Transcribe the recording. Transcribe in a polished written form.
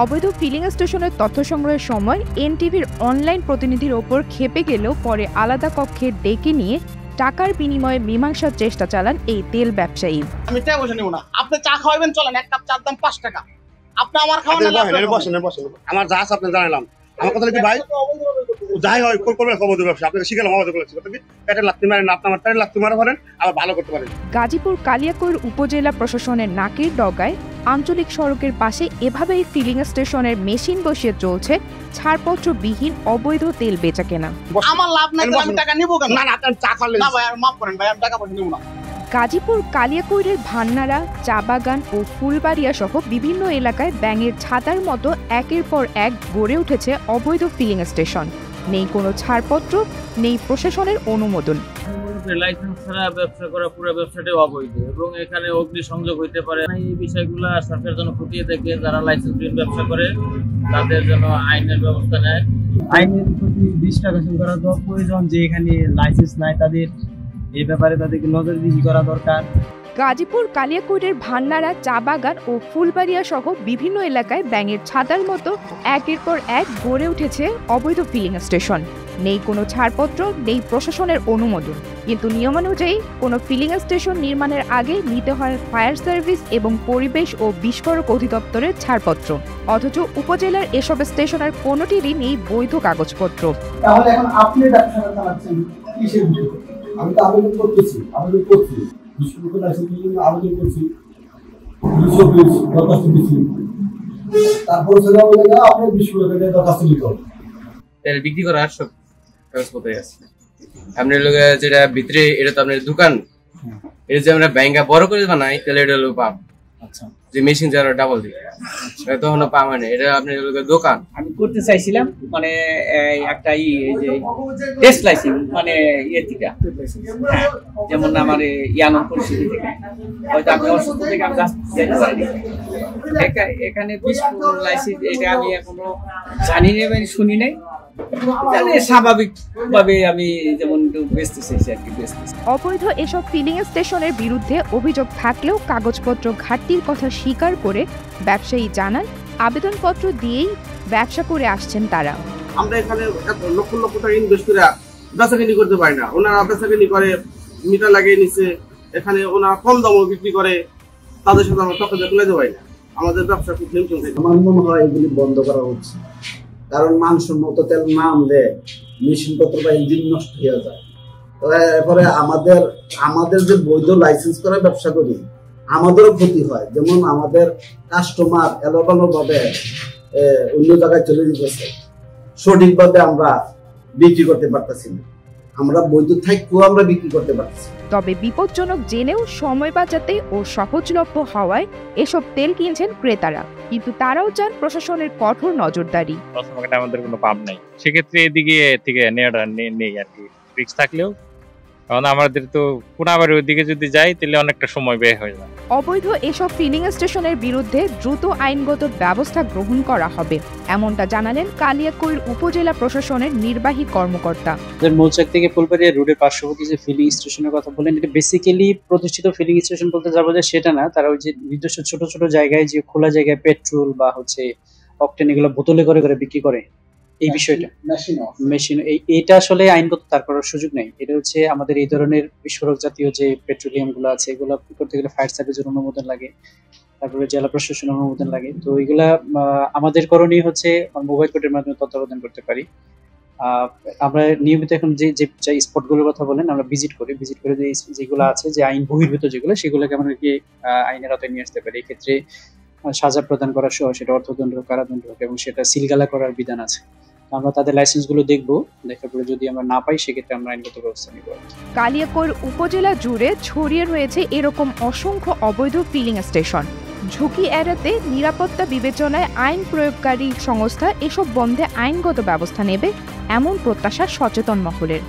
অবৈধ ফিলিং স্টেশনের তথ্য সংগ্রহের সময় এনটিভির অনলাইন প্রতিনিধির ওপর ক্ষেপে গেলেও পরে আলাদা কক্ষে ডেকে নিয়ে টাকার বিনিময়ে মীমাংসার চেষ্টা চালান এই তেল ব্যবসায়ী। আমি টাকা পয়সা নেব না, আপনি চা খাওয়াবেন চলেন, এক কাপ চার দাম 5 টাকা, আপনি আমার খাওয়ানো আমার যা আছে আপনি জানালাম। আমার কথা কি ভাই যাই হয় করবেন অবৈধ ব্যবসা, আপনাকে শিখালাম অবৈধ ব্যবসা কথা কি পেটে লাগতে মারেন না, আপনার পেটে লাগতে মারা পারেন আবার ভালো করতে পারেন। গাজীপুর কালিয়াকৈর উপজেলা প্রশাসনের নাকের ডগায় আঞ্চলিক সড়কের পাশে এভাবেই ফিলিং স্টেশনের মেশিন বসিয়ে চলছে ছাড়পত্রবিহীন অবৈধ তেল বেচাকেনা। আমার লাভ নাই, আমি টাকা নিব কেন? না না আপনি চা খাবেন না ভাই, মাফ করেন ভাই, আমি টাকা পয়সা নেব না। গাজীপুর কালিয়াকৈরের ভান্নারা, চা বাগান ও ফুলবাড়িয়া সহ বিভিন্ন এলাকায় ব্যাঙের ছাতার মতো একের পর এক গড়ে উঠেছে অবৈধ ফিলিং স্টেশন। নেই কোনো ছাড়পত্র, নেই প্রশাসনের অনুমোদন। লাইসেন্স ছাড়া ব্যবসা করা পুরো ব্যবসাটাই অবৈধ এবং এখানে অগ্নিসংযোগ হইতে পারে। এই বিষয়গুলো সরকার যেন খতিয়ে দেখে, যারা লাইসেন্সবিহীন ব্যবসা করে তাদের জন্য আইনের ব্যবস্থা নেয়। আইনের প্রতি দৃষ্টি আকর্ষণ করা প্রয়োজন, যে এখানে লাইসেন্স নাই তাদের এই ব্যাপারে তাদেরকে নজরদারি করা দরকার। গাজীপুর কালিয়াকৈরের ভান্নারা, চা বাগান ও ফুলবাড়িয়া সহ বিভিন্ন এলাকায় ব্যাঙের ছাতার মতো একের পর এক গড়ে উঠেছে অবৈধ ফিলিং স্টেশন। নেই কোনো ছাড়পত্র, নেই প্রশাসনের অনুমোদন, কিন্তু নিয়মানুযায়ী কোনো ফিলিং স্টেশন নির্মাণের আগে নিতে হয় ফায়ার সার্ভিস এবং পরিবেশ ও বিস্ফোরক অধিদপ্তরের ছাড়পত্র। অথচ উপজেলার এসব স্টেশনের কোনোটিরই নেই বৈধ কাগজপত্র। তাহলে এখন আপনি ব্যবসাটা চালাচ্ছেন কিসের ভিত্তিতে? আমি তো আবেদন করছি বিশ্ববিদ্যালয় লাইসেন্স আবেদন করছি, দরখাস্ত দিচ্ছি, তারপরে সেটা বলে না আপনি বিশ্ববিদ্যালয়ে দরখাস্ত দিতে হবে। তেল বিক্রি করার সব কাগজপত্র আছে আপনার লোক, যেটা ভিতরে এটা তো আপনার দোকান, এটা যে আমরা ব্যাংকা বড় করে বানাই তাহলে এটা হলো পাম্প। আচ্ছা, যে মেশিন যারা ডাবল দিই তখন পাম্প হয় না, এটা আপনার দোকান। আমি করতে চাইছিলাম মানে একটা টেস্ট লাইসেন্স মানে থেকে, হ্যাঁ, যেমন আমার ইয়ানন পরিস্থিতি থেকে হয়তো আমি অসুস্থ থেকে আমি যেতে পারিনি। এখানে বিস্ফোরক লাইসেন্স এটা আমি এখনো জানি না, শুনি নাই, স্বাভাবিকভাবে আমি যেমন বেচতে চাইছি আর কি বেচতেছি। অবৈধ এসব ফিলিং স্টেশনের বিরুদ্ধে অভিযোগ থাকলেও কাগজপত্র ঘাটতির কথা স্বীকার করে ব্যবসায়ী জানান, আবেদনপত্র দিয়েই ব্যবসা করে আসছেন তারা। আমরা এখানে লক্ষ লক্ষ টাকা ইনভেস্ট করে বেচাকেনি করতে পারি না, ওনারা বেচাকেনি করে মিটার লাগিয়ে নিচ্ছে, এখানে ওনারা কম দামও বিক্রি করে, তাদের সাথে আমরা টাকা দিয়ে তুলে দেওয়াই না। আমাদের ব্যবসা খুব হিমশিম খাইছে। আমার মনে হয় এগুলি বন্ধ করা হচ্ছে, কারণ মানুষের মতো তেল না আনলে মেশিনপত্র বা ইঞ্জিন নষ্ট হয়ে যায়। এরপরে আমাদের যে বৈধ লাইসেন্স করে ব্যবসা করি আমাদেরও ক্ষতি হয়। যেমন আমাদের কাস্টমার এলোপালোভাবে অন্য জায়গায় চলে যেতেছে, সঠিকভাবে আমরা বিক্রি করতে পারতেছি না, আমরা বৈধ থাকলেও আমরা বিক্রি করতে পারতেছি। তবে বিপজ্জনক জেনেও সময় বাঁচাতে ও সহজলভ্য হওয়ায় এসব তেল কিনছেন ক্রেতারা, কিন্তু তারাও চান প্রশাসনের কঠোর নজরদারি। আমাদের কোনো পাম্প নাই, সেক্ষেত্রে এদিকে থেকে নেওয়াটা নেই আর কি, রিস্ক থাকলেও। কারণ আমাদের তো পুনাবাড়ির ওইদিকে যদি যাই তাহলে অনেকটা সময় ব্যয় হয়ে যায়। অবৈধ এসব ফিলিং স্টেশনের বিরুদ্ধে দ্রুত আইনগত ব্যবস্থা গ্রহণ করা হবে, এমনটা জানালেন কালিয়াকৈর উপজেলা প্রশাসনের নির্বাহী কর্মকর্তা। মৌচাক থেকে ফুলবাড়িয়া রোডের পার্শ্ববর্তী যে ফিলিং স্টেশনের কথা বলেন, এটা বেসিক্যালি প্রতিষ্ঠিত ফিলিং স্টেশন বলতে যাবো যে সেটা না, তারা ওই যে নিজস্ব ছোট ছোট জায়গায় যে খোলা জায়গায় পেট্রোল বা অকটেন এগুলো বোতলে করে করে বিক্রি করে, এই বিষয়টা মেশিন এইটা আসলে আইনগত তার করার সুযোগ নেই। এটা হচ্ছে আমাদের এই ধরনের বিস্ফোরক জাতীয় যে পেট্রোলিয়াম গুলো আছে এগুলো করতে গেলে ফায়ার সার্ভিসের অনুমোদন লাগে, তারপরে জেলা প্রশাসনের অনুমোদন লাগে। তো এগুলা আমাদের করণীয় হচ্ছে মোবাইল কোর্টের মাধ্যমে তত্ত্বাবধান করতে পারি। আমরা নিয়মিত এখন যে স্পট গুলোর কথা বলেন আমরা ভিজিট করে যেগুলো আছে যে আইন বহির্ভূত যেগুলো, সেগুলোকে আমরা কি আইনের আওতায় নিয়ে আসতে পারি। এক্ষেত্রে সাজা প্রদান করা সহ সেটা অর্থদণ্ড হোক, কারাদণ্ড হোক, এবং সেটা সিলগালা করার বিধান আছে। আমরা তাদের লাইসেন্স গুলো দেখবো, দেখার পরে যদি আমরা না পাই সেক্ষেত্রে আমরা আইনগত ব্যবস্থা নিব। কালিয়াকৈর উপজেলা জুড়ে ছড়িয়ে রয়েছে এরকম অসংখ্য অবৈধ ফিলিং স্টেশন। ঝুঁকি এড়াতে নিরাপত্তা বিবেচনায় আইন প্রয়োগকারী সংস্থা এসব বন্ধে আইনগত ব্যবস্থা নেবে, এমন প্রত্যাশা সচেতন মহলের।